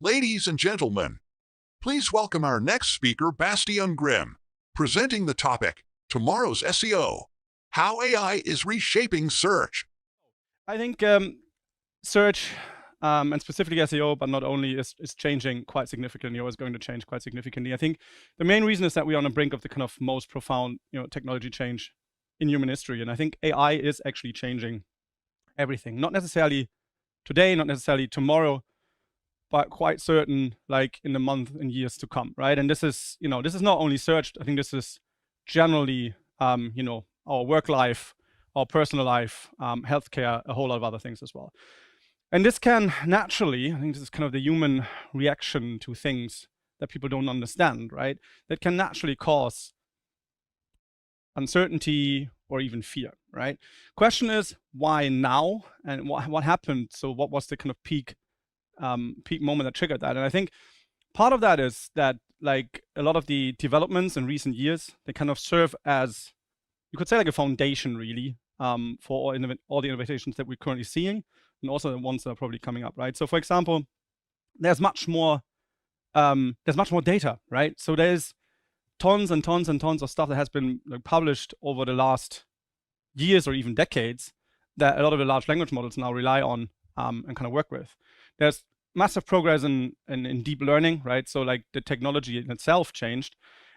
Ladies and gentlemen, please welcome our next speaker, Bastian Grimm, presenting the topic, Tomorrow's SEO, How AI is Reshaping Search. I think search, and specifically SEO, but not only, is changing quite significantly, or is going to change quite significantly. I think the main reason is that we're on the brink of the kind of most profound, technology change in human history. And I think AI is actually changing everything. Not necessarily today, not necessarily tomorrow, but quite certain, like in the month and years to come, right? And this is not only search. I think this is generally, our work life, our personal life, healthcare, a whole lot of other things as well. And this can naturally, I think this is kind of the human reaction to things that people don't understand, right? That can naturally cause uncertainty or even fear, right? Question is, why now? And what happened? So what was the kind of peak moment that triggered that? And I think part of that is that, like, a lot of the developments in recent years, they kind of serve as, you could say, like a foundation, really, for all the innovations that we're currently seeing, and also the ones that are probably coming up, right? So, for example, there's much more data, right? So there's tons and tons and tons of stuff that has been, like, published over the last years or even decades that a lot of the large language models now rely on and kind of work with. There's massive progress in deep learning, right? So, like, the technology in itself changed,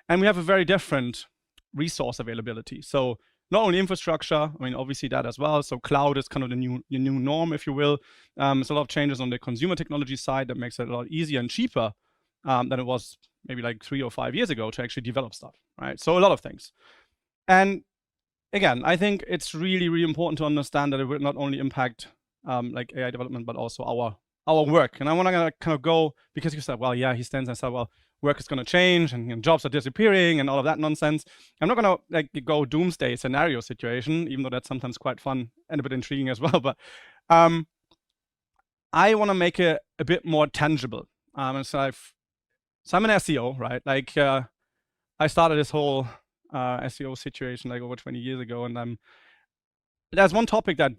and we have a very different resource availability. So not only infrastructure, I mean, obviously that as well. So cloud is kind of the new norm, if you will. There's a lot of changes on the consumer technology side that makes it a lot easier and cheaper than it was maybe like 3 or 5 years ago to actually develop stuff, right? So a lot of things. And again, I think it's really, really important to understand that it will not only impact like AI development, but also our work. And I want to kind of go, because you said, well, yeah, he stands and said, well, work is going to change and jobs are disappearing and all of that nonsense. I'm not going to, like, go doomsday scenario situation, even though that's sometimes quite fun and a bit intriguing as well. But I want to make it a bit more tangible. And so I'm an SEO, right? Like, I started this whole SEO situation like over 20 years ago, and there's one topic that,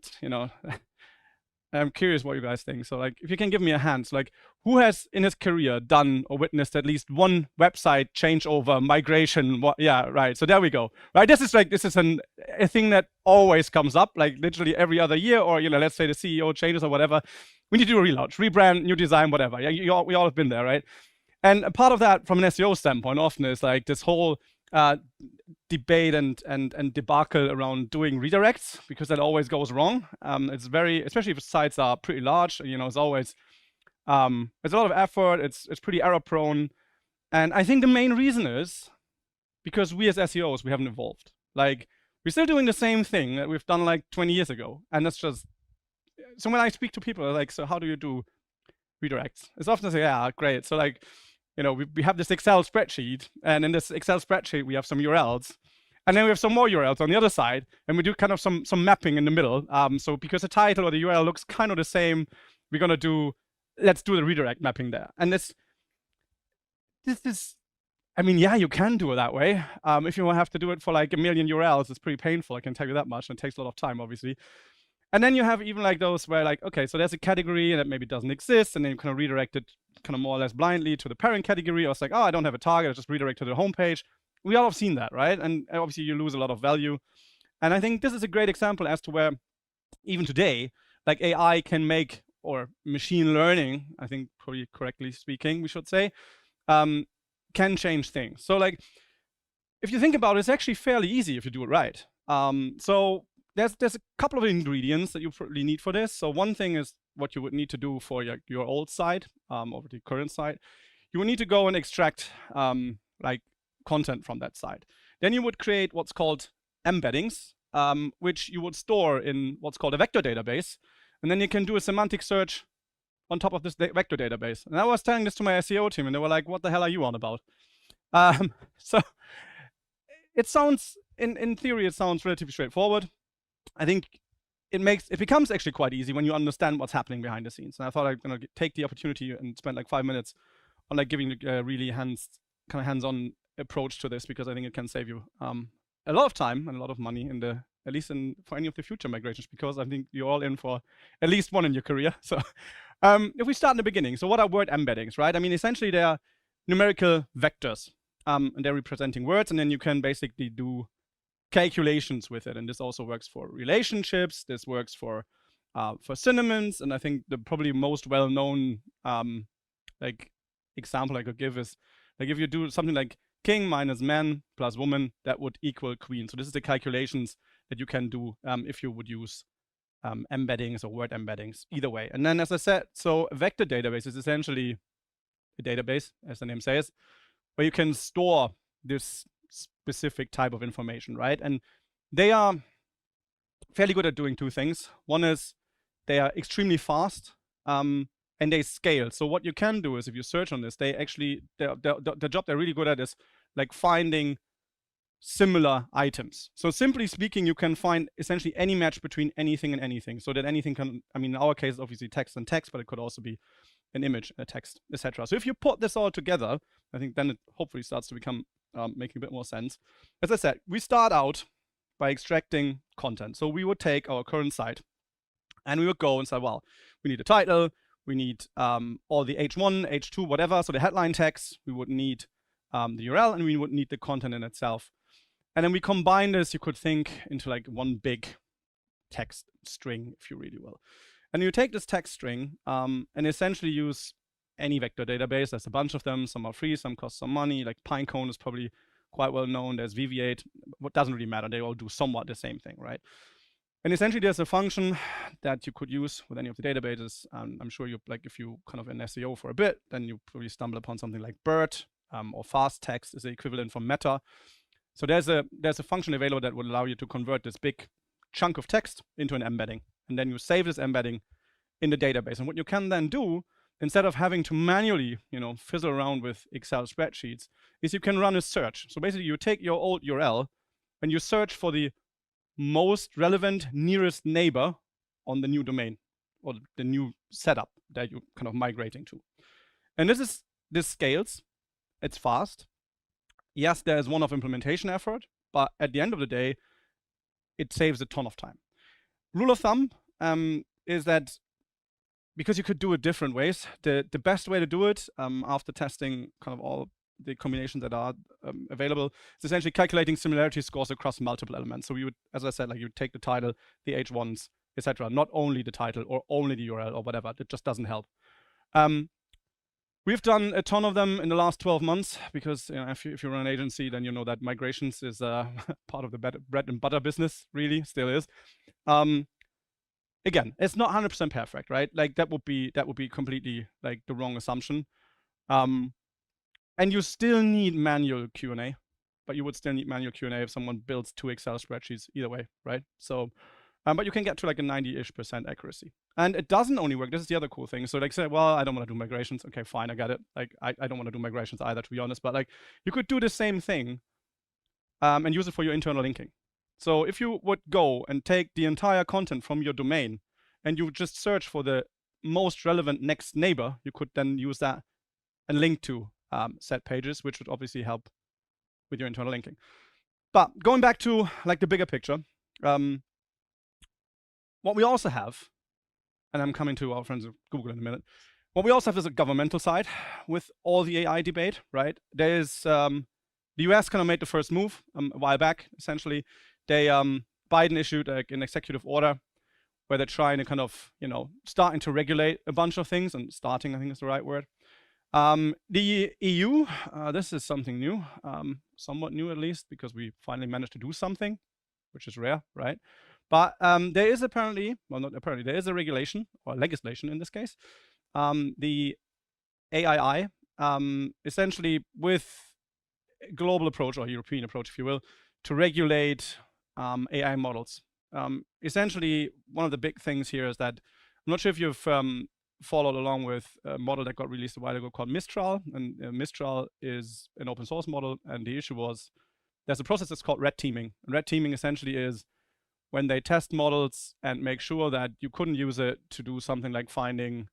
I'm curious what you guys think. So, like, if you can give me a hand, so, like, who has in his career done or witnessed at least one website changeover, migration? Yeah, right. So there we go. Right. This is a thing that always comes up, like literally every other year, or, let's say the CEO changes or whatever. We need to do a relaunch, rebrand, new design, whatever. Yeah, we all have been there, right? And a part of that, from an SEO standpoint, often is like this whole debate and debacle around doing redirects, because that always goes wrong. It's very, especially if sites are pretty large, it's always, it's a lot of effort, it's pretty error prone. And I think the main reason is because we as SEOs, we haven't evolved. Like, we're still doing the same thing that we've done like 20 years ago. And that's just, so when I speak to people, like, so how do you do redirects? It's often say, yeah, great. So, like, we have this Excel spreadsheet, and in this Excel spreadsheet, we have some URLs, and then we have some more URLs on the other side, and we do kind of some mapping in the middle. So because the title or the URL looks kind of the same, let's do the redirect mapping there. And this is, I mean, yeah, you can do it that way. If you have to do it for like 1 million URLs, it's pretty painful, I can tell you that much, and it takes a lot of time, obviously. And then you have even like those where, like, okay, so there's a category that maybe doesn't exist, and then you kind of redirect it kind of more or less blindly to the parent category, or it's like, oh, I don't have a target, I just redirect to the homepage. We all have seen that, right? And obviously you lose a lot of value. And I think this is a great example as to where even today, like, AI can make, or machine learning, I think, probably correctly speaking, we should say, can change things. So, like, if you think about it, it's actually fairly easy if you do it right. So there's a couple of ingredients that you probably need for this. So one thing is what you would need to do for your old site, over the current site. You would need to go and extract like content from that site. Then you would create what's called embeddings, which you would store in what's called a vector database. And then you can do a semantic search on top of this vector database. And I was telling this to my SEO team, and they were like, what the hell are you on about? So it sounds, in theory, it sounds relatively straightforward. I think it becomes actually quite easy when you understand what's happening behind the scenes. And I thought I'd take the opportunity and spend like 5 minutes on, like, giving a really hands-on approach to this, because I think it can save you a lot of time and a lot of money at least for any of the future migrations, because I think you're all in for at least one in your career. So If we start in the beginning, so what are word embeddings, right? I mean, essentially they are numerical vectors, and they're representing words, and then you can basically do calculations with it. And this also works for relationships. This works for synonyms, and I think the probably most well-known like example I could give is like if you do something like king minus man plus woman, that would equal queen. So this is the calculations that you can do if you would use embeddings or word embeddings, either way. And then, as I said, so a vector database is essentially a database, as the name says, where you can store this specific type of information, right? And they are fairly good at doing two things. One is they are extremely fast, and they scale. So what you can do is, if you search on this, they actually, the job they're really good at is like finding similar items. So simply speaking, you can find essentially any match between anything and anything, so that anything can, I mean, in our case, obviously text and text, but it could also be an image, a text, etc. So if you put this all together, I think then it hopefully starts to become making a bit more sense. As I said, we start out by extracting content. So we would take our current site and we would go and say, well, we need a title, we need all the H1, H2, whatever, so the headline text, we would need the URL, and we would need the content in itself. And then we combine this, you could think, into like one big text string, if you really will. And you take this text string and essentially use any vector database. There's a bunch of them. Some are free, some cost some money. Like Pinecone is probably quite well known. There's VV8. What doesn't really matter. They all do somewhat the same thing, right? And essentially, there's a function that you could use with any of the databases. I'm sure you, like, if you kind of in SEO for a bit, then you probably stumble upon something like BERT or fast text is the equivalent for meta. So there's a function available that would allow you to convert this big chunk of text into an embedding, and then you save this embedding in the database. And what you can then do, instead of having to manually, fizzle around with Excel spreadsheets, is you can run a search. So basically, you take your old URL and you search for the most relevant nearest neighbor on the new domain or the new setup that you're kind of migrating to. And this scales. It's fast. Yes, there is one-off implementation effort, but at the end of the day, it saves a ton of time. Rule of thumb is that because you could do it different ways, the best way to do it after testing kind of all the combinations that are available is essentially calculating similarity scores across multiple elements. So we would, as I said, like you would take the title, the H1s, etc., not only the title or only the URL or whatever. That just doesn't help. We've done a ton of them in the last 12 months because if you run an agency, then you know that migrations is part of the bread and butter business, really, still is. Again, it's not 100% perfect, right? Like that would be completely like the wrong assumption. And you still need manual Q&A, but you would still need manual Q&A if someone builds 2 Excel spreadsheets either way, right? So, but you can get to like a 90-ish% accuracy. And it doesn't only work. This is the other cool thing. So like say, well, I don't want to do migrations. Okay, fine, I get it. Like I don't want to do migrations either, to be honest. But like you could do the same thing and use it for your internal linking. So if you would go and take the entire content from your domain and you just search for the most relevant next neighbor, you could then use that and link to set pages, which would obviously help with your internal linking. But going back to like the bigger picture, what we also have, and I'm coming to our friends at Google in a minute, what we also have is a governmental side with all the AI debate, right? There's the US kind of made the first move a while back, essentially. They Biden issued an executive order where they're trying to kind of, starting to regulate a bunch of things, and starting, I think is the right word. The EU, this is something new, somewhat new at least, because we finally managed to do something, which is rare, right? But there is apparently, well, not apparently, there is a regulation, or legislation in this case, the AII, essentially with a global approach, or European approach, if you will, to regulate AI models. Essentially, one of the big things here is that, I'm not sure if you've followed along with a model that got released a while ago called Mistral, and Mistral is an open source model, and the issue was there's a process that's called red teaming. And red teaming essentially is when they test models and make sure that you couldn't use it to do something like finding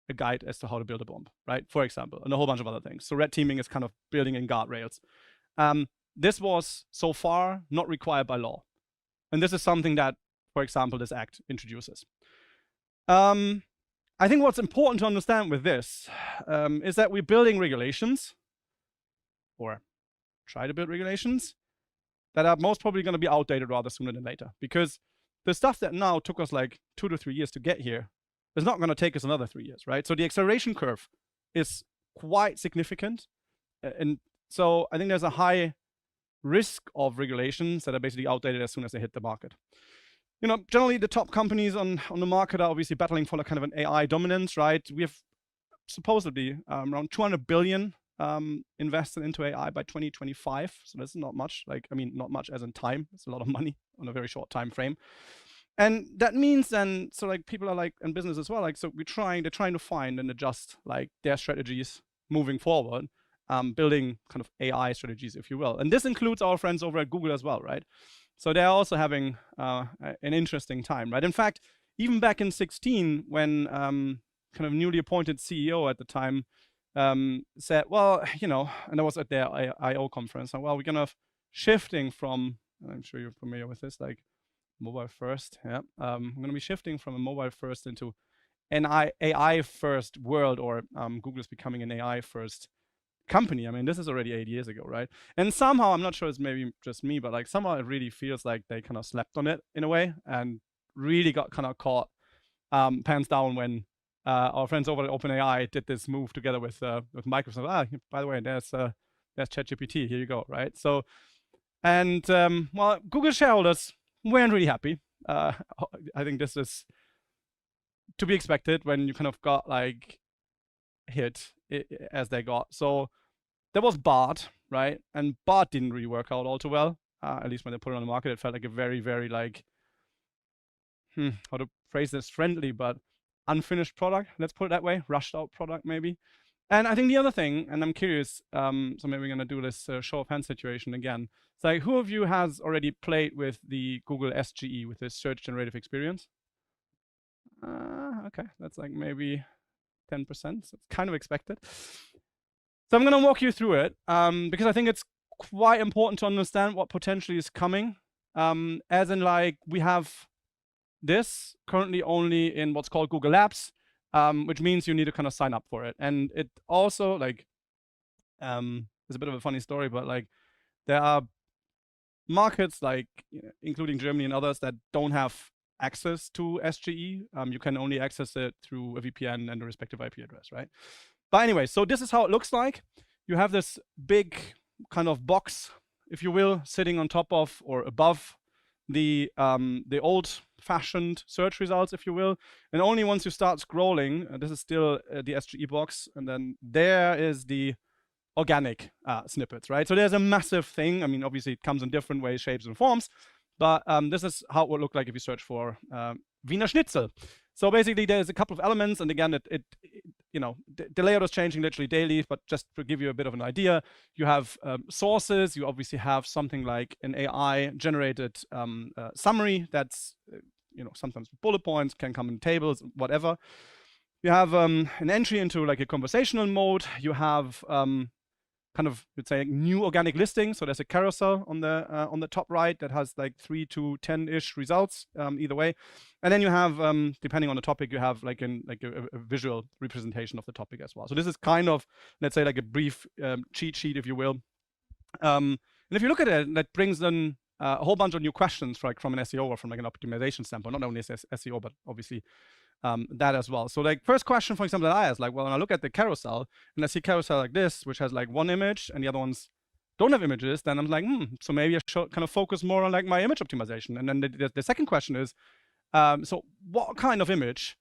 a guide as to how to build a bomb, right? For example, and a whole bunch of other things. So red teaming is kind of building in guardrails. This was so far not required by law. And this is something that, for example, this act introduces. I think what's important to understand with this is that we're building regulations, or try to build regulations, that are most probably going to be outdated rather sooner than later. Because the stuff that now took us like 2 to 3 years to get here is not going to take us another 3 years, right? So the acceleration curve is quite significant. And so I think there's a high risk of regulations that are basically outdated as soon as they hit the market. You know, generally the top companies on the market are obviously battling for like kind of an AI dominance, right? We have supposedly around 200 billion invested into AI by 2025. So that's not much. Like, I mean, not much as in time. It's a lot of money on a very short time frame. And that means then, so like people are like, and business as well, like, so they're trying to find and adjust like their strategies moving forward, building kind of AI strategies, if you will. And this includes our friends over at Google as well, right? So they're also having an interesting time, right? In fact, even back in 2016, when kind of newly appointed CEO at the time said, well, you know, and I was at their I/O conference, and well, we're kind of shifting from, I'm sure you're familiar with this, like mobile first, yeah. We're going to be shifting from a mobile first into an AI first world, or Google is becoming an AI first company. I mean, this is already 8 years ago, right? And somehow, I'm not sure it's maybe just me, but like somehow it really feels like they kind of slept on it in a way and really got kind of caught pants down when our friends over at OpenAI did this move together with Microsoft. Ah, by the way, there's ChatGPT. Here you go, right? So, and well, Google shareholders weren't really happy. I think this is to be expected when you kind of got like hit as they got. So there was Bard, right? And Bard didn't really work out all too well. At least when they put it on the market, it felt like a very, very like, how to phrase this friendly, but unfinished product. Let's put it that way. Rushed out product, maybe. And I think the other thing, and I'm curious, so maybe we're going to do this show of hands situation again. It's like, who of you has already played with the Google SGE, with this search generative experience? Okay, that's like maybe 10%. So it's kind of expected. So I'm going to walk you through it because I think it's quite important to understand what potentially is coming. As in, like, we have this currently only in what's called Google Labs, which means you need to kind of sign up for it. And it also, like, it's a bit of a funny story, but like, there are markets like, including Germany and others, that don't have access to SGE. You can only access it through a VPN and a respective IP address, right? But anyway, so this is how it looks like. You have this big kind of box, if you will, sitting on top of or above the old-fashioned search results, if you will. And only once you start scrolling, this is still the SGE box, and then there is the organic snippets, right? So there's a massive thing. I mean, obviously it comes in different ways, shapes, and forms, but this is how it would look like if you search for Wiener Schnitzel. So basically, there's a couple of elements, and again, you know, the layout is changing literally daily. But just to give you a bit of an idea, you have sources. You obviously have something like an AI-generated summary that's, you know, sometimes bullet points, can come in tables, whatever. You have an entry into like a conversational mode. You have kind of, let's say, new organic listing. So there's a carousel on the top right that has like 3 to 10-ish results either way. And then you have, depending on the topic, you have like a visual representation of the topic as well. So this is kind of, let's say, like a brief cheat sheet, if you will. And if you look at it, that brings in a whole bunch of new questions, like from an SEO or from like an optimization standpoint, not only SEO, but obviously that as well. So like first question, for example, that I asked, like, well, when I look at the carousel and I see carousel like this, which has like one image and the other ones don't have images, then I'm like, so maybe I should kind of focus more on like my image optimization. And then the second question is, so what kind of image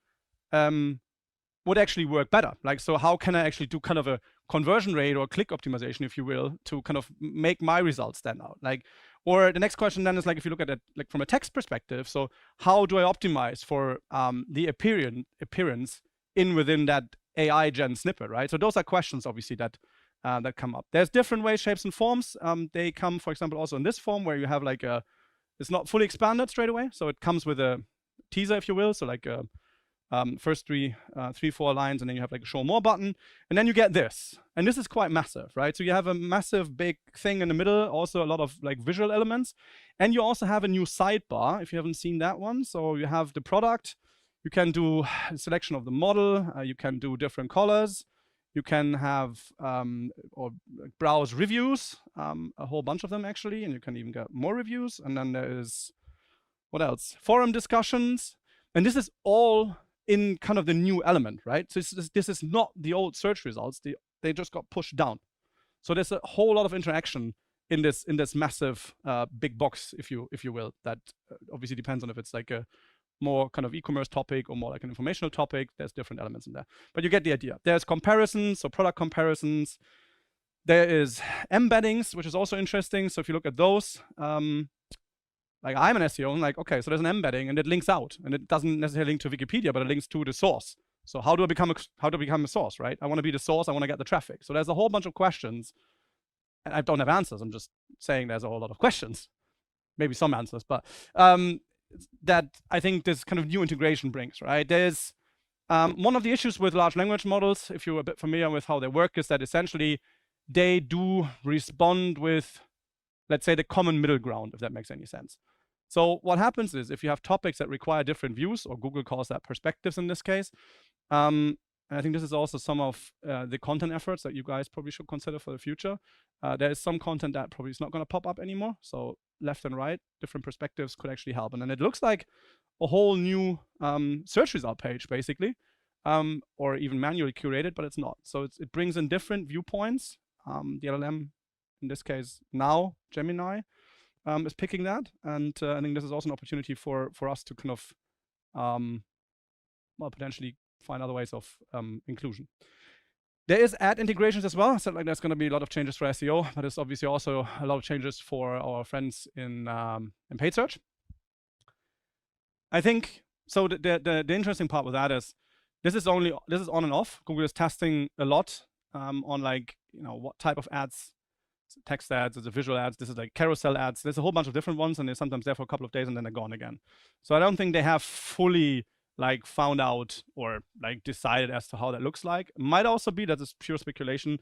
would actually work better? Like, so how can I actually do kind of a conversion rate or click optimization, if you will, to kind of make my results stand out? Like, or the next question then is like, if you look at it like from a text perspective, so how do I optimize for the appearance within that AI gen snippet, right? So those are questions obviously that come up. There's different ways, shapes, and forms. They come, for example, also in this form where you have like it's not fully expanded straight away, so it comes with a teaser, if you will, so like first three, 4 lines, and then you have like a show more button, and then you get this, and this is quite massive, right? So you have a massive big thing in the middle, also a lot of like visual elements, and you also have a new sidebar if you haven't seen that one. So you have the product, You can do a selection of the model. You can do different colors. You can have or browse reviews, a whole bunch of them actually, and you can even get more reviews. And then there is, what else? Forum discussions. And this is all in kind of the new element, right? So this is not the old search results. They just got pushed down. So there's a whole lot of interaction in this massive big box, if you will, that obviously depends on if it's like a more kind of e-commerce topic or more like an informational topic. There's different elements in there, but you get the idea. There's comparisons, so product comparisons. There is embeddings, which is also interesting. So if you look at those, like I'm an SEO, and like, okay, so there's an embedding and it links out, and it doesn't necessarily link to Wikipedia, but it links to the source. So how do I become a source, right? I want to be the source. I want to get the traffic. So there's a whole bunch of questions, and I don't have answers. I'm just saying there's a whole lot of questions, maybe some answers, but that I think this kind of new integration brings, right? There's one of the issues with large language models, if you're a bit familiar with how they work, is that essentially they do respond with, let's say, the common middle ground, if that makes any sense. So what happens is if you have topics that require different views, or Google calls that perspectives in this case, and I think this is also some of the content efforts that you guys probably should consider for the future. There is some content that probably is not going to pop up anymore. So left and right, different perspectives could actually help. And then it looks like a whole new search result page, basically, or even manually curated, but it's not. So it brings in different viewpoints. The LLM, in this case, now Gemini, is picking that. And I think this is also an opportunity for us to kind of, well, potentially find other ways of inclusion. There is ad integrations as well. So like there's going to be a lot of changes for SEO, but there's obviously also a lot of changes for our friends in paid search. I think so. The interesting part with that is this is on and off. Google is testing a lot on, like, you know, what type of ads. Text ads, there's a visual ads, this is like carousel ads. There's a whole bunch of different ones, and they're sometimes there for a couple of days and then they're gone again. So I don't think they have fully like found out or like decided as to how that looks like. It might also be that it's pure speculation,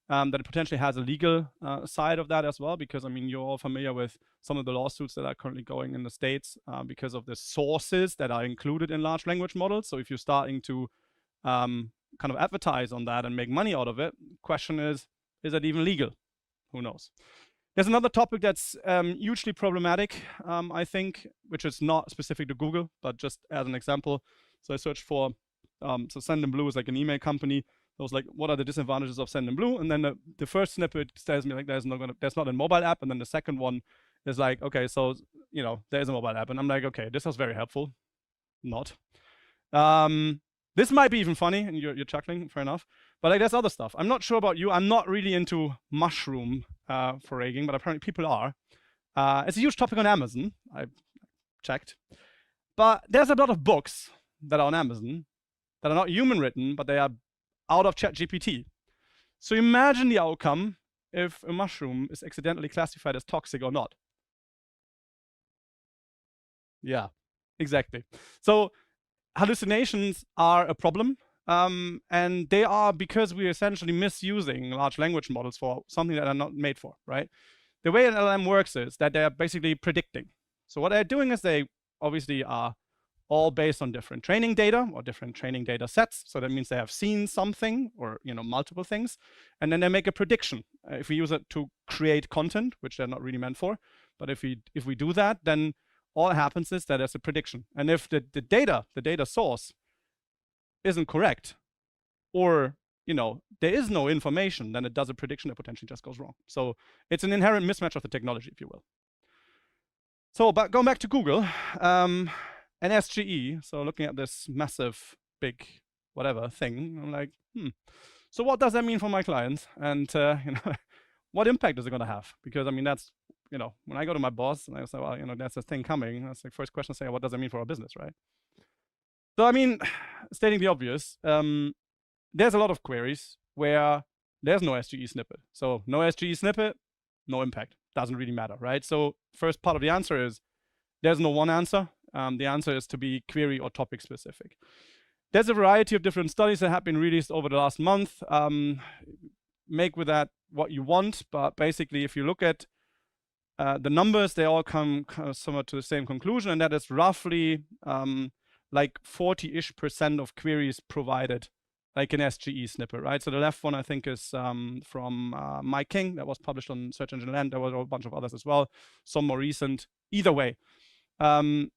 that it potentially has a legal side of that as well, because I mean, you're all familiar with some of the lawsuits that are currently going in the States because of the sources that are included in large language models. So if you're starting to kind of advertise on that and make money out of it, question is that even legal? Who knows? There's another topic that's hugely problematic, I think, which is not specific to Google, but just as an example. So I searched for, so Sendinblue is like an email company. I was like, what are the disadvantages of Sendinblue? And then the first snippet tells me like there's not a mobile app. And then the second one is like, okay, so, you know, there is a mobile app. And I'm like, okay, this was very helpful. Not. This might be even funny, and you're chuckling, fair enough. But like, there's other stuff. I'm not sure about you. I'm not really into mushroom foraging, but apparently people are. It's a huge topic on Amazon. I checked. But there's a lot of books that are on Amazon that are not human written, but they are out of ChatGPT. So imagine the outcome if a mushroom is accidentally classified as toxic or not. Yeah, exactly. So hallucinations are a problem, and they are because we're essentially misusing large language models for something that are not made for, right? The way an LLM works is that they're basically predicting. So what they're doing is they obviously are all based on different training data or different training data sets. So that means they have seen something or, you know, multiple things, and then they make a prediction. If we use it to create content, which they're not really meant for, but if we do that, then all that happens is that there's a prediction. And if the data source isn't correct, or, you know, there is no information, then it does a prediction that potentially just goes wrong. So it's an inherent mismatch of the technology, if you will. So, but going back to Google, and SGE, so looking at this massive, big, whatever thing, I'm like, so what does that mean for my clients? And, you know, what impact is it going to have? Because, I mean, that's, you know, when I go to my boss and I say, well, you know, that's a thing coming, that's the first question I say, what does that mean for our business, right? So, I mean, stating the obvious, there's a lot of queries where there's no SGE snippet. So no SGE snippet, no impact. Doesn't really matter, right? So first part of the answer is there's no one answer. The answer is to be query or topic specific. There's a variety of different studies that have been released over the last month. Make with that what you want, but basically if you look at the numbers, they all come kind of somewhat to the same conclusion, and that is roughly like 40-ish% of queries provided like an SGE snippet, right? So the left one I think is from Mike King, that was published on Search Engine Land. There was a bunch of others as well, some more recent. Either way. Then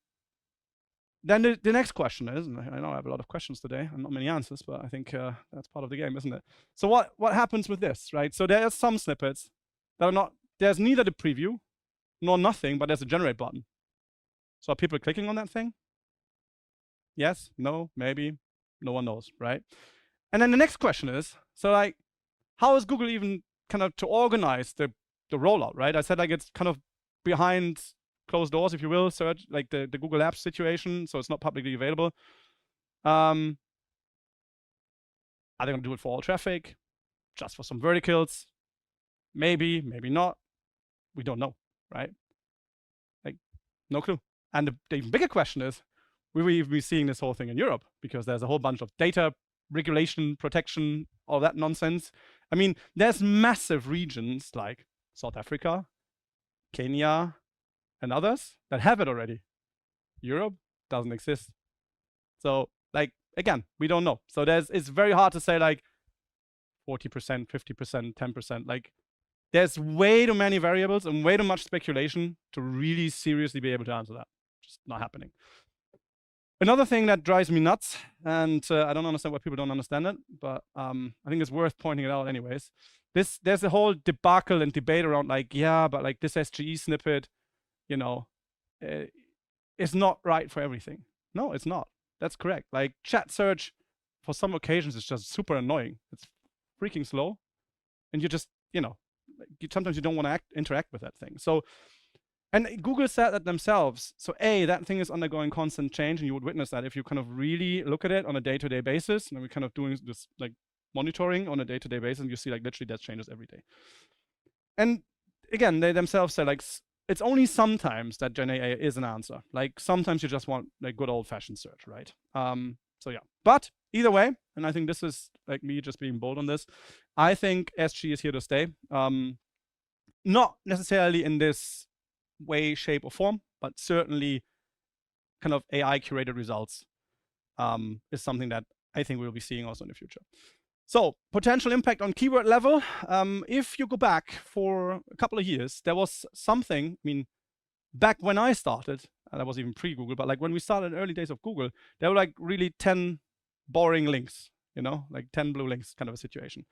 the next question is, and I know I have a lot of questions today and not many answers, but I think that's part of the game, isn't it? So what happens with this, right? So there are some snippets that are not, there's neither the preview nor nothing, but there's a generate button. So are people clicking on that thing? Yes, no, maybe, no one knows, right? And then the next question is, so like, how is Google even kind of to organize the rollout, right? I said like it's kind of behind closed doors, if you will, search like the Google Apps situation, so it's not publicly available. Are they going to do it for all traffic? Just for some verticals? Maybe, maybe not. We don't know, right? Like, no clue. And the even bigger question is, will we even be seeing this whole thing in Europe? Because there's a whole bunch of data regulation, protection, all that nonsense. I mean, there's massive regions like South Africa, Kenya, and others that have it already. Europe doesn't exist. So, like, again, we don't know. So it's very hard to say like 40%, 50%, 10%. Like, there's way too many variables and way too much speculation to really seriously be able to answer that. Just not happening. Another thing that drives me nuts, and I don't understand why people don't understand it, but I think it's worth pointing it out anyways. There's a whole debacle and debate around like, yeah, but like this SGE snippet, you know, is not right for everything. No, it's not. That's correct. Like chat search, for some occasions, is just super annoying. It's freaking slow, and you just, you know, sometimes you don't want to interact with that thing. So. And Google said that themselves. So that thing is undergoing constant change, and you would witness that if you kind of really look at it on a day-to-day basis. And we're kind of doing this like monitoring on a day-to-day basis, and you see like literally that changes every day. And again, they themselves say like it's only sometimes that Gen AI is an answer. Like sometimes you just want like good old-fashioned search, right? So yeah. But either way, and I think this is like me just being bold on this, I think SG is here to stay. Not necessarily in this way, shape, or form, but certainly kind of AI curated results is something that I think we'll be seeing also in the future. So potential impact on keyword level. If you go back for a couple of years, there was something, I mean, back when I started, and that was even pre-Google, but like when we started in the early days of Google, there were like really 10 boring links, you know, like 10 blue links kind of a situation.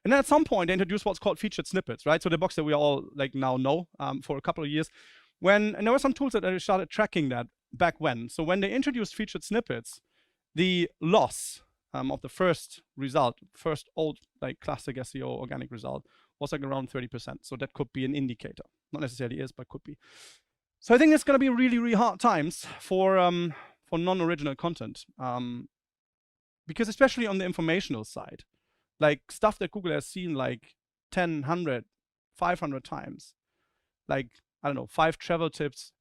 And then at some point, they introduced what's called featured snippets, right? So the box that we all like now know for a couple of years. And there were some tools that started tracking that back when. So when they introduced featured snippets, the loss of the first result, first old like classic SEO organic result, was like around 30%. So that could be an indicator. Not necessarily is, but could be. So I think it's going to be really, really hard times for non-original content, because especially on the informational side. Like stuff that Google has seen like 10, 100, 500 times. Like, I don't know, 5 travel tips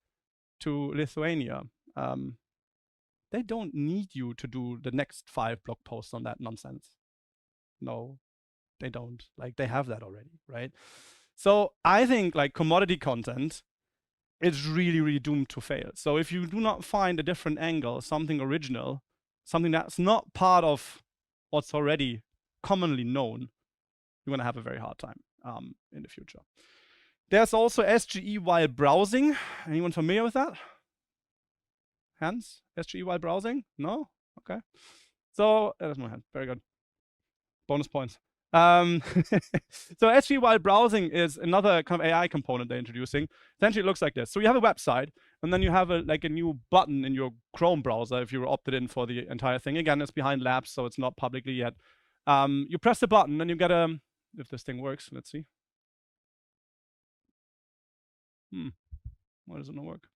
to Lithuania. They don't need you to do the next 5 blog posts on that nonsense. No, they don't. Like, they have that already, right? So I think like commodity content is really, really doomed to fail. So if you do not find a different angle, something original, something that's not part of what's already commonly known, you're going to have a very hard time in the future. There's also SGE while browsing. Anyone familiar with that? Hands? SGE while browsing? No? Okay. So there's no hand. Very good. Bonus points. So SGE while browsing is another kind of AI component they're introducing. Essentially, it looks like this. So you have a website, and then you have a new button in your Chrome browser if you were opted in for the entire thing. Again, it's behind labs, so it's not publicly yet. You press the button, and you get a, if this thing works, let's see. Why does it not work?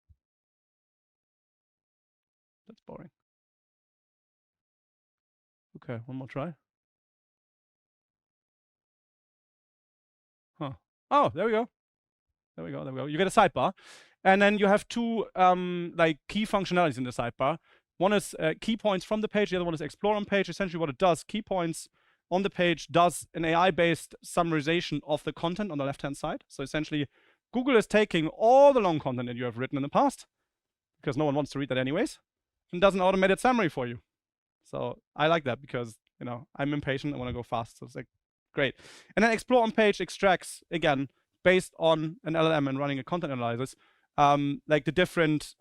That's boring. Okay, one more try. Huh. Oh, there we go. There we go, there we go. You get a sidebar. And then you have 2 like key functionalities in the sidebar. One is key points from the page, the other one is explore on page. Essentially what it does, key points on the page does an AI-based summarization of the content on the left-hand side. So essentially, Google is taking all the long content that you have written in the past, because no one wants to read that anyways, and does an automated summary for you. So I like that because, you know, I'm impatient. I want to go fast. So it's like, great. And then explore on page extracts, again, based on an LLM and running a content analysis, like the different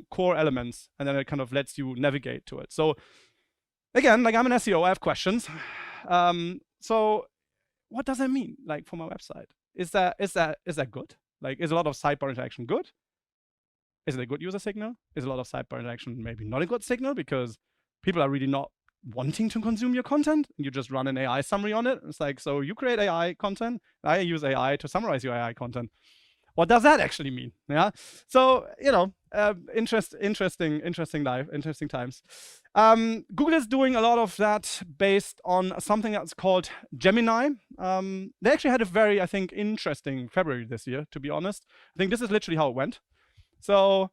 core elements, and then it kind of lets you navigate to it. So again, like I'm an SEO, I have questions. So what does that mean, like for my website? Is that good? Like, is a lot of sidebar interaction good? Is it a good user signal? Is a lot of sidebar interaction maybe not a good signal because people are really not wanting to consume your content? You just run an AI summary on it. It's like, so you create AI content, I use AI to summarize your AI content. What does that actually mean? Yeah. So, you know, interesting times. Google is doing a lot of that based on something that's called Gemini. They actually had a very, I think, interesting February this year, to be honest. I think this is literally how it went. So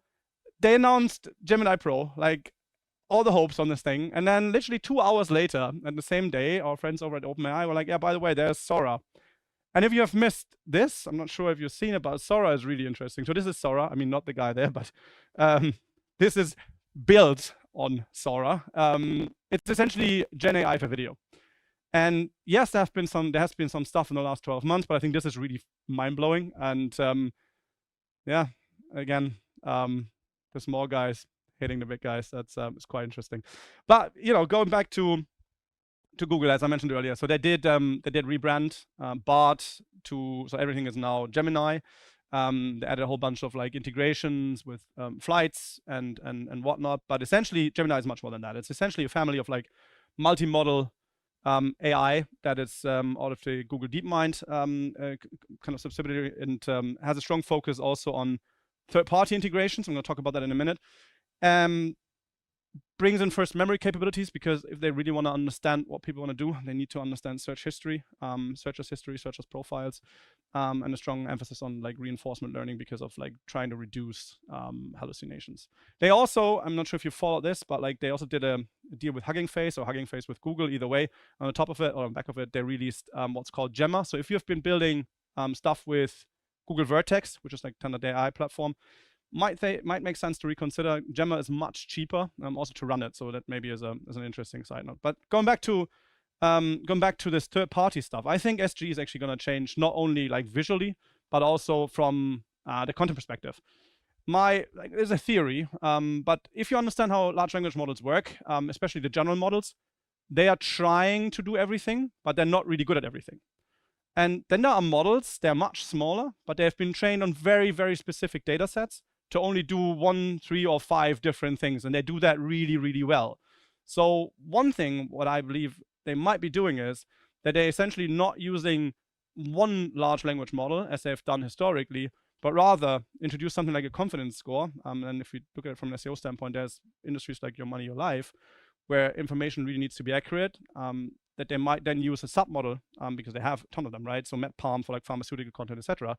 they announced Gemini Pro, like all the hopes on this thing. And then literally 2 hours later, and the same day, our friends over at OpenAI were like, yeah, by the way, there's Sora. And if you have missed this, I'm not sure if you've seen it, but Sora is really interesting. So this is Sora. I mean, not the guy there, but this is built on Sora. It's essentially Gen AI for video. And yes, there has been some stuff in the last 12 months, but I think this is really mind-blowing. And yeah, again, the small guys hitting the big guys. That's it's quite interesting. But you know, going back to Google, as I mentioned earlier, so they did rebrand Bard to, so everything is now Gemini. They added a whole bunch of like integrations with flights and whatnot. But essentially, Gemini is much more than that. It's essentially a family of like multi-model AI that is out of the Google DeepMind kind of subsidiary, and has a strong focus also on third-party integrations. I'm going to talk about that in a minute. Brings in first memory capabilities, because if they really want to understand what people want to do, they need to understand search history, searchers' profiles, and a strong emphasis on like reinforcement learning because of like trying to reduce hallucinations. They also, I'm not sure if you followed this, but like they also did a deal with Hugging Face or Hugging Face with Google, either way. On the top of it or on the back of it, they released what's called Gemma. So if you've been building stuff with Google Vertex, which is like kind of the AI platform, might make sense to reconsider. Gemma is much cheaper also to run it, so that maybe is an interesting side note. But going back to this third-party stuff, I think SG is actually going to change not only like visually, but also from the content perspective. There's a theory, but if you understand how large language models work, especially the general models, they are trying to do everything, but they're not really good at everything. And then there are models, they're much smaller, but they have been trained on very, very specific data sets to only do 1, 3, or 5 different things, and they do that really, really well. So one thing, what I believe they might be doing is that they're essentially not using one large language model as they've done historically, but rather introduce something like a confidence score. And if you look at it from an SEO standpoint, there's industries like Your Money, Your Life, where information really needs to be accurate, that they might then use a submodel, because they have a ton of them, right? So MedPalm for like pharmaceutical content, etc.,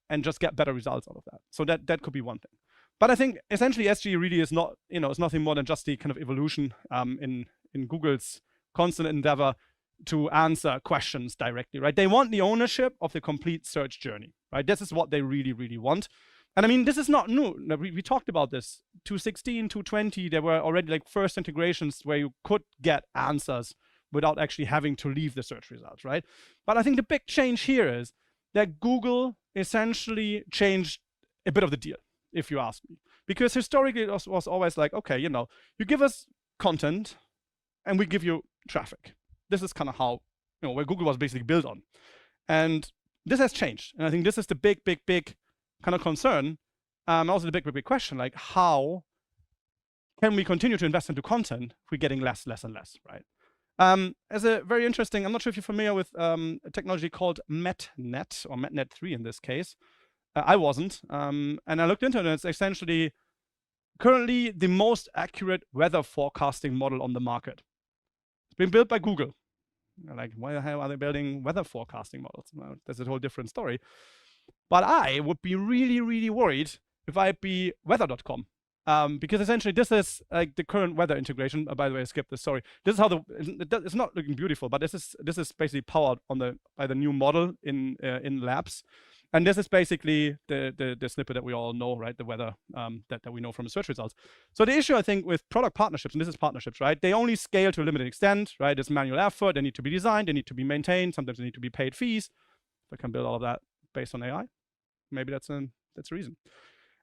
and just get better results out of that. So that could be one thing. But I think essentially SG really is not, it's nothing more than just the kind of evolution in Google's constant endeavor to answer questions directly, right? They want the ownership of the complete search journey, right? This is what they really, really want. And I mean, this is not new. We talked about this. 216, 220, there were already like first integrations where you could get answers without actually having to leave the search results, right? But I think the big change here is that Google essentially changed a bit of the deal, if you ask me. Because historically it was always like, okay, you give us content and we give you traffic. This is kind of how, where Google was basically built on. And this has changed. And I think this is the big kind of concern. Also the big question, like how can we continue to invest into content if we're getting less and less, right? As a very interesting, I'm not sure if you're familiar with a technology called MetNet, or MetNet 3 in this case. I wasn't. And I looked into it, and it's essentially currently the most accurate weather forecasting model on the market. It's been built by Google. Like, why the hell are they building weather forecasting models? Well, that's a whole different story. But I would be really, really worried if I'd be weather.com. Because essentially this is like the current weather integration. By the way, I skipped this, sorry. This is how it's not looking beautiful, but this is basically powered by the new model in labs. And this is basically the snippet that we all know, right? The weather that we know from the search results. So the issue, I think, with product partnerships, and this is partnerships, right? They only scale to a limited extent, right? It's manual effort. They need to be designed. They need to be maintained. Sometimes they need to be paid fees. If I can build all of that based on AI, maybe that's a reason.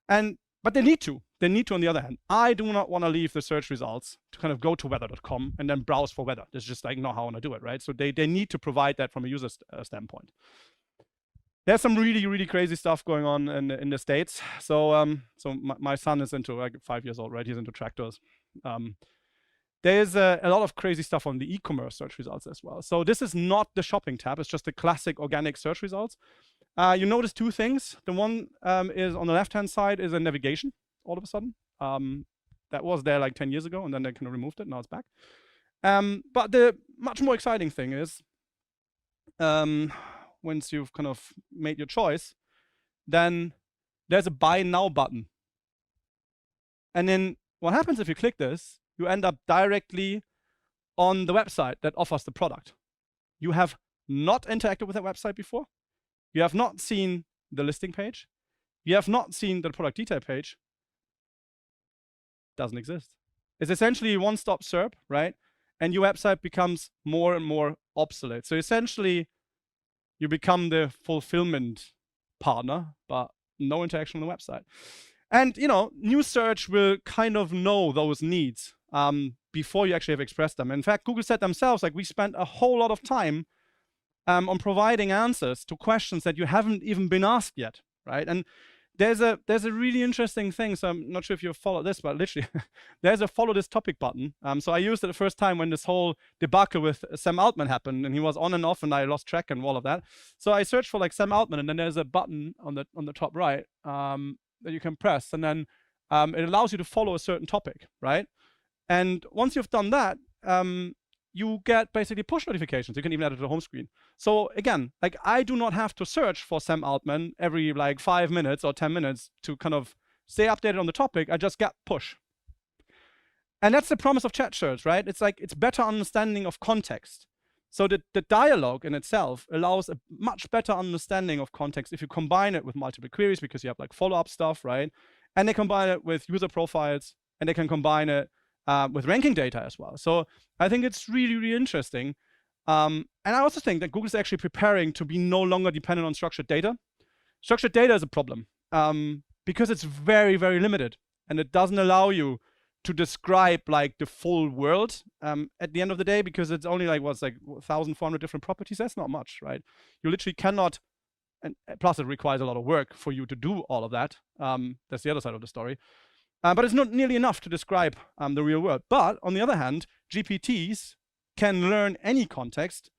But they need to. They need to, on the other hand. I do not want to leave the search results to kind of go to weather.com and then browse for weather. That's just like not how I want to do it, right? So they need to provide that from a user standpoint. There's some really, really crazy stuff going on in the States. So my son is into, like, 5 years old, right? He's into tractors. There's a lot of crazy stuff on the e-commerce search results as well. So this is not the shopping tab. It's just the classic organic search results. You notice two things. The one is on the left-hand side is a navigation all of a sudden. That was there like 10 years ago, and then they kind of removed it. Now it's back. But the much more exciting thing is once you've kind of made your choice, then there's a buy now button. And then what happens if you click this, you end up directly on the website that offers the product. You have not interacted with that website before. You have not seen the listing page. You have not seen the product detail page. Doesn't exist. It's essentially a one-stop SERP, right? And your website becomes more and more obsolete. So essentially, you become the fulfillment partner, but no interaction on the website. And, you know, new search will kind of know those needs before you actually have expressed them. In fact, Google said themselves, like, we spent a whole lot of time on providing answers to questions that you haven't even been asked yet, right? And there's a really interesting thing. So I'm not sure if you followed this, but literally there's a follow this topic button. So I used it the first time when this whole debacle with Sam Altman happened, and he was on and off, and I lost track and all of that. So I searched for like Sam Altman, and then there's a button on the top right that you can press, and then it allows you to follow a certain topic, right? And once you've done that, you get basically push notifications. You can even add it to the home screen. So again, like, I do not have to search for Sam Altman every like 5 minutes or 10 minutes to kind of stay updated on the topic. I just get push. And that's the promise of chat search, right? It's like, it's better understanding of context. So the dialogue in itself allows a much better understanding of context if you combine it with multiple queries, because you have like follow-up stuff, right? And they combine it with user profiles, and they can combine it with ranking data as well. So I think it's really, really interesting. And I also think that Google is actually preparing to be no longer dependent on structured data. Structured data is a problem because it's very, very limited, and it doesn't allow you to describe like the full world at the end of the day, because it's only like, what's like 1,400 different properties. That's not much, right? You literally cannot, and plus it requires a lot of work for you to do all of that. That's the other side of the story. But it's not nearly enough to describe the real world. But on the other hand, GPTs can learn any context,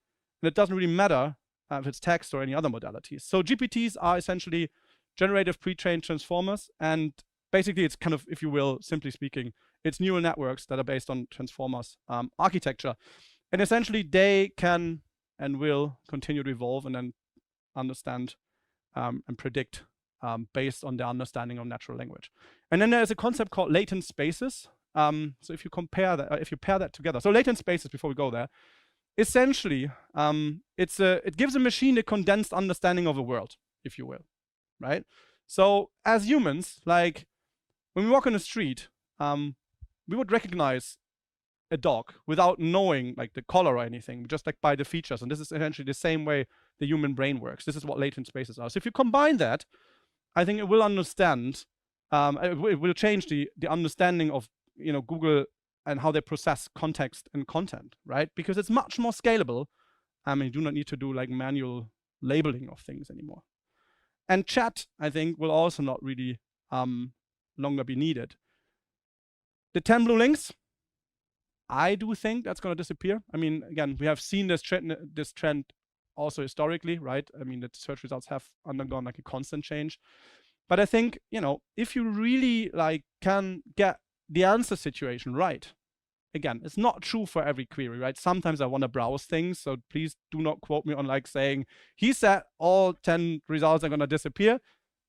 and it doesn't really matter if it's text or any other modalities. So GPTs are essentially generative pre-trained transformers, and basically it's kind of, if you will, simply speaking, it's neural networks that are based on transformers architecture. And essentially they can and will continue to evolve and then understand and predict based on their understanding of natural language. And then there's a concept called latent spaces. So if you compare that, if you pair that together, so latent spaces, before we go there, essentially it gives a machine a condensed understanding of the world, if you will, right? So as humans, like when we walk on the street, we would recognize a dog without knowing like the color or anything, just like by the features. And this is essentially the same way the human brain works. This is what latent spaces are. So if you combine that, I think it will understand, it will change the understanding of, you know, Google and how they process context and content, right? Because it's much more scalable. You do not need to do like manual labeling of things anymore. And chat, I think, will also not really longer be needed. The 10 blue links, I do think that's going to disappear. I mean, again, we have seen this trend also historically, right? I mean, the search results have undergone like a constant change. But I think, you know, if you really like can get the answer situation right, again, it's not true for every query, right? Sometimes I want to browse things, so please do not quote me on like saying, he said all 10 results are going to disappear.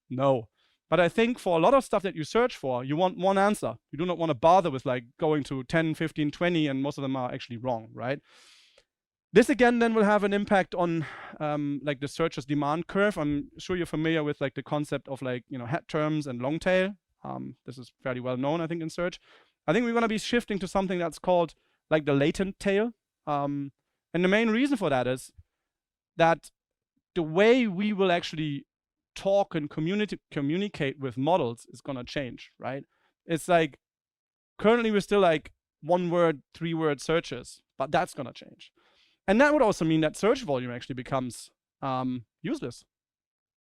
No. But I think for a lot of stuff that you search for, you want one answer. You do not want to bother with like going to 10, 15, 20, and most of them are actually wrong, right? This again then will have an impact on like the searcher's demand curve. I'm sure you're familiar with like the concept of like, head terms and long tail. This is fairly well known, I think, in search. I think we're going to be shifting to something that's called like the latent tail. And the main reason for that is that the way we will actually talk and communicate with models is going to change, right? It's like currently we're still like 1-word, 3-word searches, but that's going to change. And that would also mean that search volume actually becomes useless,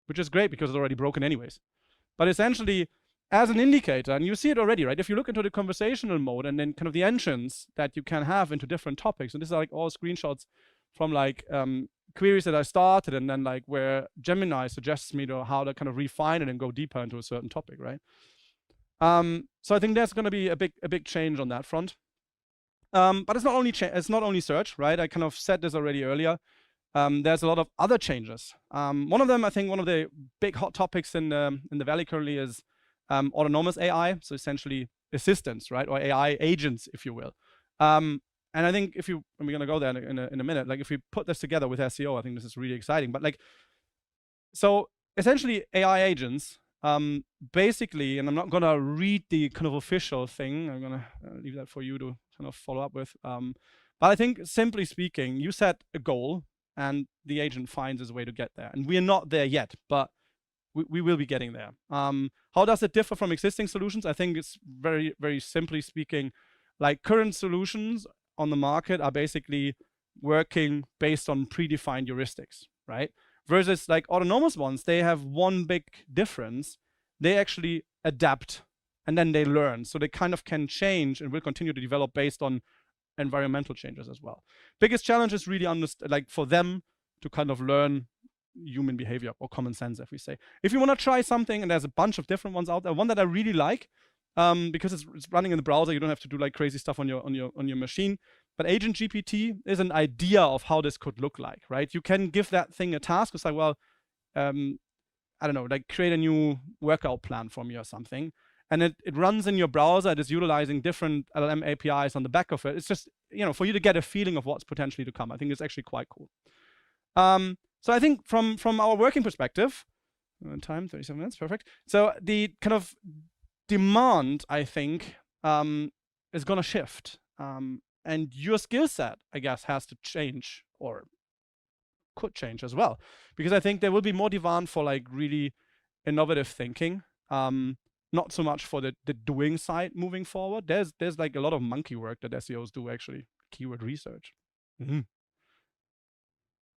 which is great because it's already broken anyways. But essentially, as an indicator, and you see it already, right? If you look into the conversational mode and then kind of the engines that you can have into different topics, and this is like all screenshots from like queries that I started, and then like where Gemini suggests me to how to kind of refine it and go deeper into a certain topic, right? So I think there's going to be a big change on that front. But it's not only search, right? I kind of said this already earlier. There's a lot of other changes. One of them, I think, one of the big hot topics in the Valley currently is autonomous AI, so essentially assistants, right, or AI agents, if you will. And I think and we're gonna go there in a minute. Like if we put this together with SEO, I think this is really exciting. But like, so essentially AI agents. Basically, and I'm not gonna read the kind of official thing. I'm gonna leave that for you to kind of follow up with. But I think simply speaking, you set a goal and the agent finds his way to get there. And we are not there yet, but we will be getting there. How does it differ from existing solutions? I think it's very, very simply speaking, like current solutions on the market are basically working based on predefined heuristics, right? Versus like autonomous ones, they have one big difference. They actually adapt and then they learn. So they kind of can change and will continue to develop based on environmental changes as well. Biggest challenge is really like for them to kind of learn human behavior or common sense, if we say. If you want to try something, and there's a bunch of different ones out there, one that I really like, because it's running in the browser, you don't have to do like crazy stuff on your machine. But Agent GPT is an idea of how this could look like, right? You can give that thing a task. It's like, well, I don't know, like create a new workout plan for me or something. And it runs in your browser. It is utilizing different LLM APIs on the back of it. It's just, for you to get a feeling of what's potentially to come. I think it's actually quite cool. So I think from our working perspective, time, 37 minutes, perfect. So the kind of demand, I think, is going to shift. And your skill set, I guess, has to change or could change as well. Because I think there will be more demand for like really innovative thinking. Not so much for the doing side moving forward. There's like a lot of monkey work that SEOs do actually. Keyword research. Mm-hmm.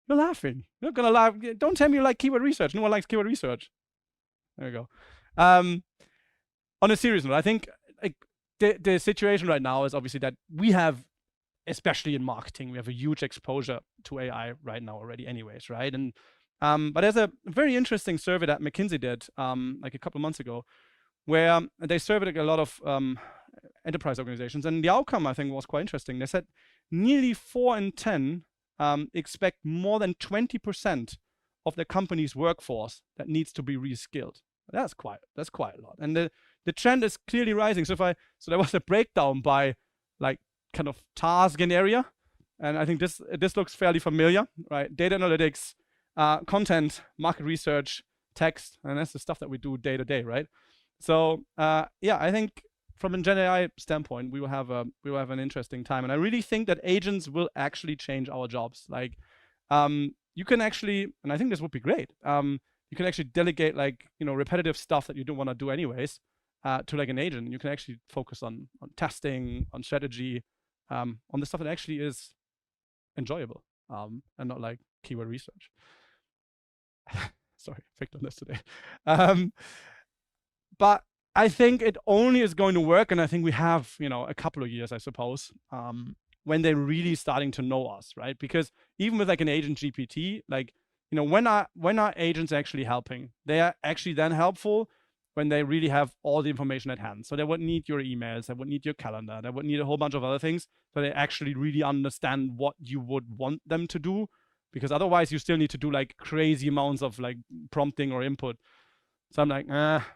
You're laughing. You're not gonna laugh. Don't tell me you like keyword research. No one likes keyword research. There you go. On a serious note, I think like the situation right now is obviously that we have, especially in marketing, we have a huge exposure to AI right now already anyways, right? And but there's a very interesting survey that McKinsey did like a couple of months ago, where they surveyed a lot of enterprise organizations, and the outcome I think was quite interesting. They said nearly 4 in 10 expect more than 20% of the company's workforce that needs to be reskilled. That's quite a lot, and the trend is clearly rising. So there was a breakdown by like kind of task and area, and I think this looks fairly familiar, right? Data analytics, content, market research, text, and that's the stuff that we do day to day, right? So yeah, I think from a Gen AI standpoint, we will have an interesting time, and I really think that agents will actually change our jobs. Like you can actually, and I think this would be great. You can actually delegate like repetitive stuff that you don't want to do anyways to like an agent. You can actually focus on testing, on strategy, on the stuff that actually is enjoyable, and not like keyword research. Sorry, picked on this today. But I think it only is going to work, and I think we have a couple of years, I suppose, when they're really starting to know us, right? Because even with like an agent GPT, like when are agents actually helping? They are actually then helpful when they really have all the information at hand. So they would need your emails, they would need your calendar, they would need a whole bunch of other things, so they actually really understand what you would want them to do. Because otherwise, you still need to do like crazy amounts of like prompting or input. So I'm like,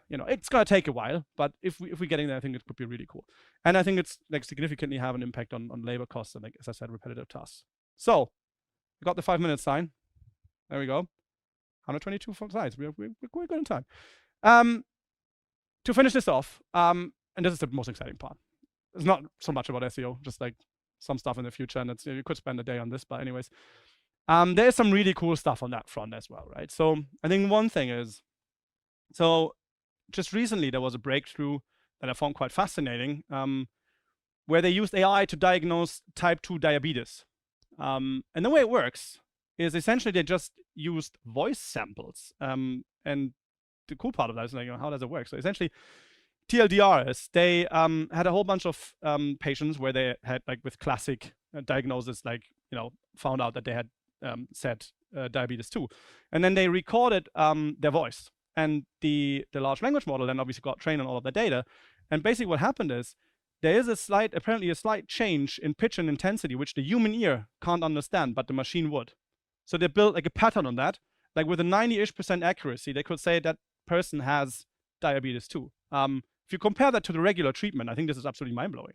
it's gonna take a while, but if we're getting there, I think it could be really cool. And I think it's like significantly have an impact on labor costs and, like as I said, repetitive tasks. So We got the 5-minute sign. There we go. 122 slides. We're good on time. To finish this off, and this is the most exciting part. It's not so much about SEO, just like some stuff in the future, and you could spend a day on this, but anyways. There's some really cool stuff on that front as well, right? So I think one thing is, so just recently there was a breakthrough that I found quite fascinating, where they used AI to diagnose type 2 diabetes. And the way it works is essentially they just used voice samples. And the cool part of that is, like, how does it work? So essentially, TLDR is they had a whole bunch of patients where they had, like, with classic diagnosis, like, found out that they had said diabetes 2. And then they recorded their voice. And the large language model then obviously got trained on all of the data. And basically what happened is there is apparently a slight change in pitch and intensity, which the human ear can't understand, but the machine would. So they built like a pattern on that. Like with a 90-ish% accuracy, they could say that person has diabetes 2. If you compare that to the regular treatment, I think this is absolutely mind-blowing.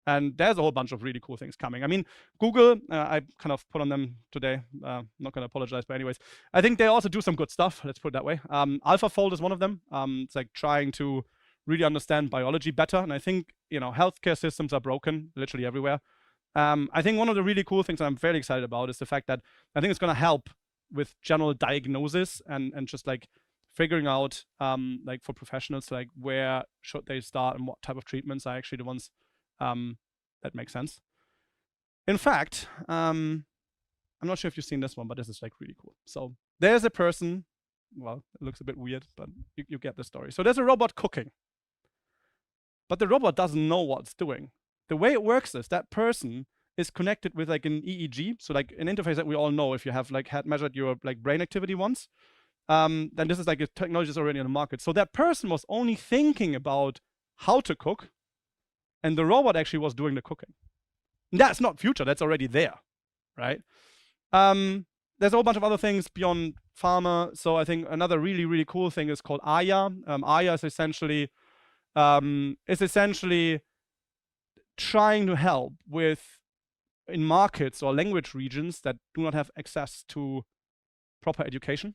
And there's a whole bunch of really cool things coming. I mean, Google, I kind of put on them today. I'm not going to apologize, but anyways, I think they also do some good stuff. Let's put it that way. AlphaFold is one of them. It's like trying to really understand biology better. And I think, healthcare systems are broken literally everywhere. I think one of the really cool things I'm very excited about is the fact that I think it's going to help with general diagnosis and just like figuring out, like for professionals, like where should they start and what type of treatments are actually the ones that make sense. In fact, I'm not sure if you've seen this one, but this is like really cool. So there's a person, well, it looks a bit weird, but you get the story. So there's a robot cooking, but the robot doesn't know what it's doing. The way it works is that person is connected with like an EEG, so like an interface that we all know if you have like had measured your like brain activity once. Then this is like a technology that's already on the market. So that person was only thinking about how to cook, and the robot actually was doing the cooking. And that's not future, that's already there, right? There's a whole bunch of other things beyond pharma. So I think another really, really cool thing is called Aya. Aya is essentially trying to help with in markets or language regions that do not have access to proper education.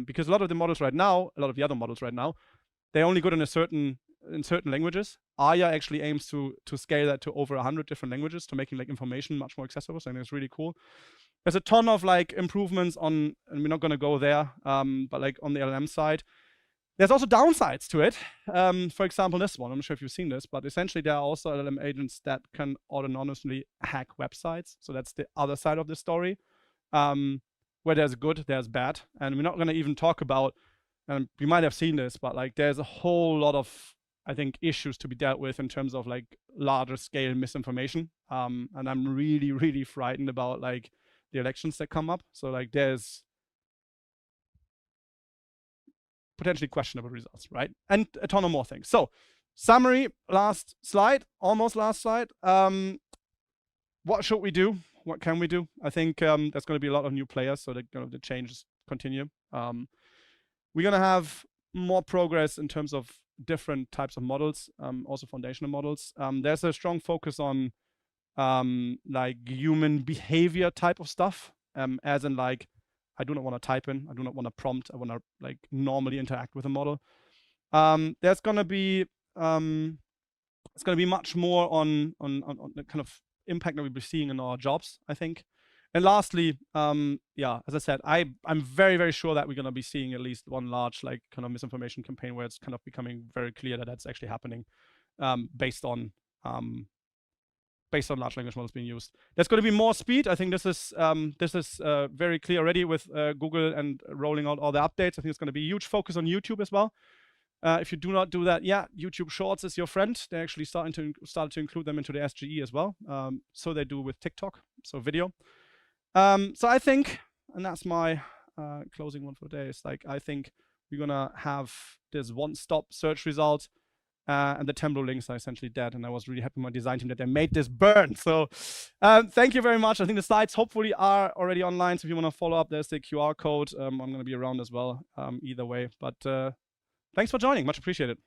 Because a lot of the models right now, a lot of the other models right now, they're only good in certain languages. Aya actually aims to scale that to over 100 different languages to making like information much more accessible. So I think it's really cool. There's a ton of like improvements on, and we're not going to go there, but like on the LLM side. There's also downsides to it. For example, this one, I'm not sure if you've seen this, but essentially there are also LLM agents that can autonomously hack websites. So that's the other side of the story. Where there's good, there's bad. And we're not going to even talk about, and you might have seen this, but like there's a whole lot of, I think, issues to be dealt with in terms of like larger scale misinformation. And I'm really, really frightened about like the elections that come up. So like there's potentially questionable results, right? And a ton of more things. So summary, last slide, almost last slide. What should we do? What can we do? I think there's going to be a lot of new players, so the changes continue. We're going to have more progress in terms of different types of models, also foundational models. There's a strong focus on like human behavior type of stuff, as in like, I do not want to type in, I do not want to prompt, I want to like normally interact with a model. There's going to be it's going to be much more on the kind of impact that we'll be seeing in our jobs, I think. And lastly, yeah, as I said, I'm very, very sure that we're going to be seeing at least one large like kind of misinformation campaign where it's kind of becoming very clear that that's actually happening, based on large language models being used. There's going to be more speed. I think this is very clear already with Google and rolling out all the updates. I think it's going to be a huge focus on YouTube as well. If you do not do that, yeah, YouTube Shorts is your friend. They actually started to include them into the SGE as well. So they do with TikTok, so video. So I think, and that's my closing one for today, is like, I think we're gonna have this one-stop search result, and the temporal links are essentially dead. And I was really happy with my design team that they made this burn. So thank you very much. I think the slides hopefully are already online. So if you want to follow up, there's the QR code. I'm gonna be around as well, either way. But thanks for joining, much appreciated.